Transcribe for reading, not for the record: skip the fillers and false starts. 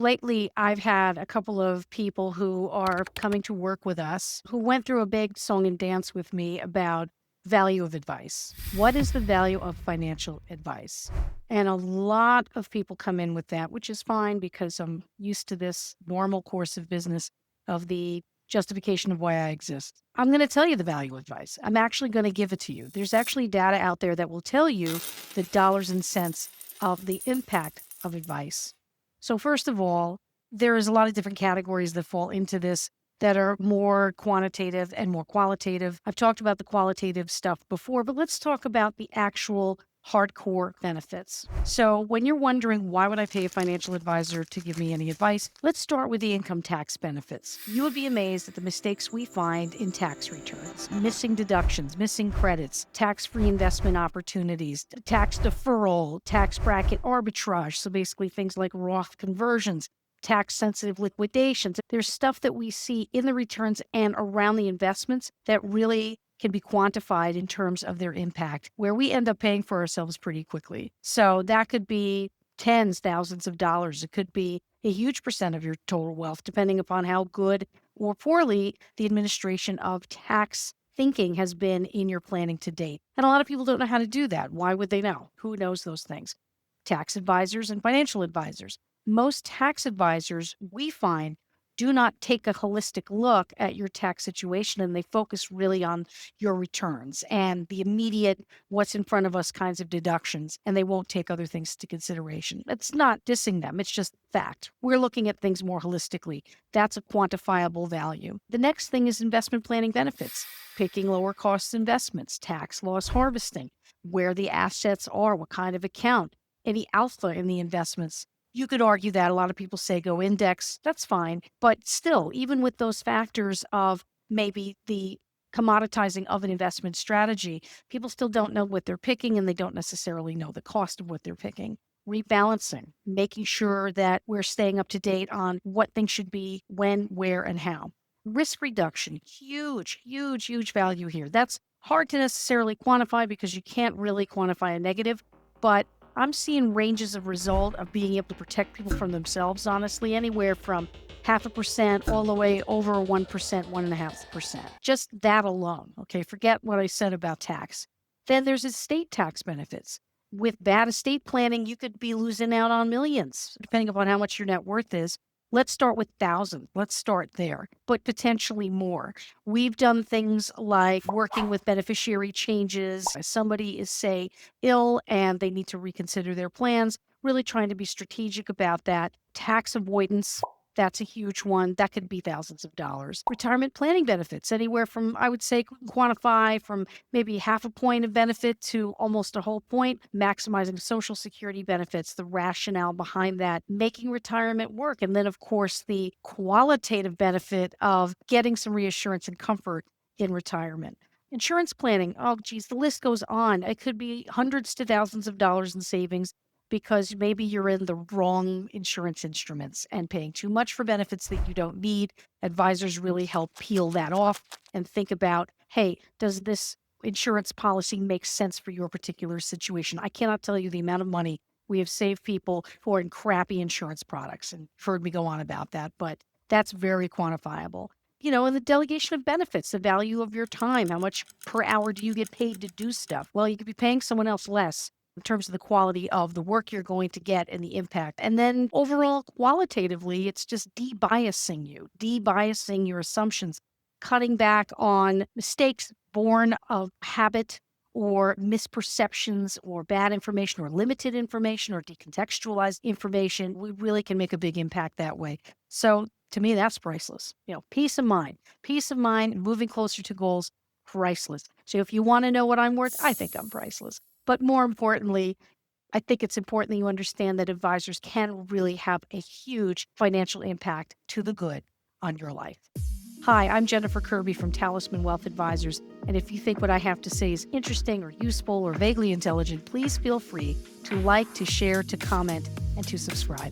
Lately, I've had a couple of people who are coming to work with us who went through a big song and dance with me about value of advice. What is the value of financial advice? And a lot of people come in with that, which is fine because I'm used to this normal course of business of the justification of why I exist. I'm going to tell you the value of advice. I'm actually going to give it to you. There's actually data out there that will tell you the dollars and cents of the impact of advice. So first of all, there is a lot of different categories that fall into this that are more quantitative and more qualitative. I've talked about the qualitative stuff before, but let's talk about the actual hardcore benefits. So when you're wondering, why would I pay a financial advisor to give me any advice? Let's start with the income tax benefits. You would be amazed at the mistakes we find in tax returns: missing deductions, missing credits, tax-free investment opportunities, tax deferral, tax bracket arbitrage. So basically things like Roth conversions, tax-sensitive liquidations. There's stuff that we see in the returns and around the investments that really can be quantified in terms of their impact, where we end up paying for ourselves pretty quickly. So that could be tens, thousands of dollars. It could be a huge percent of your total wealth, depending upon how good or poorly the administration of tax thinking has been in your planning to date. And a lot of people don't know how to do that. Why would they know? Who knows those things? Tax advisors and financial advisors. Most tax advisors, we find, do not take a holistic look at your tax situation, and they focus really on your returns and the immediate what's in front of us kinds of deductions, and they won't take other things into consideration. It's not dissing them, it's just fact. We're looking at things more holistically. That's a quantifiable value. The next thing is investment planning benefits, picking lower cost investments, tax loss harvesting, where the assets are, what kind of account, any alpha in the investments. You could argue that a lot of people say go index, that's fine. But still, even with those factors of maybe the commoditizing of an investment strategy, people still don't know what they're picking and they don't necessarily know the cost of what they're picking. Rebalancing, making sure that we're staying up to date on what things should be, when, where, and how. Risk reduction, huge, huge, huge value here. That's hard to necessarily quantify because you can't really quantify a negative, but I'm seeing ranges of result of being able to protect people from themselves, honestly, anywhere from 0.5% all the way over 1%, 1.5%. Just that alone. Okay, forget what I said about tax. Then there's estate tax benefits. With bad estate planning, you could be losing out on millions, depending upon how much your net worth is. Let's start with thousands. Let's start there, but potentially more. We've done things like working with beneficiary changes. Somebody is, say, ill and they need to reconsider their plans, really trying to be strategic about that. Tax avoidance, that's a huge one. That could be thousands of dollars. Retirement planning benefits, anywhere from, I would say, quantify from maybe half a point of benefit to almost a whole point. Maximizing Social Security benefits, the rationale behind that, making retirement work. And then, of course, the qualitative benefit of getting some reassurance and comfort in retirement. Insurance planning, oh, geez, the list goes on. It could be hundreds to thousands of dollars in savings because maybe you're in the wrong insurance instruments and paying too much for benefits that you don't need. Advisors really help peel that off and think about, hey, does this insurance policy make sense for your particular situation? I cannot tell you the amount of money we have saved people who are in crappy insurance products, and you've heard me go on about that, but that's very quantifiable. And the delegation of benefits, the value of your time, how much per hour do you get paid to do stuff? Well, you could be paying someone else less in terms of the quality of the work you're going to get and the impact. And then overall, qualitatively, it's just de-biasing your assumptions, cutting back on mistakes born of habit or misperceptions or bad information or limited information or decontextualized information. We really can make a big impact that way. So to me, that's priceless. Peace of mind, and moving closer to goals, priceless. So if you want to know what I'm worth, I think I'm priceless. But more importantly, I think it's important that you understand that advisors can really have a huge financial impact to the good on your life. Hi, I'm Jennifer Kirby from Talisman Wealth Advisors, and if you think what I have to say is interesting or useful or vaguely intelligent, please feel free to like, to share, to comment, and to subscribe.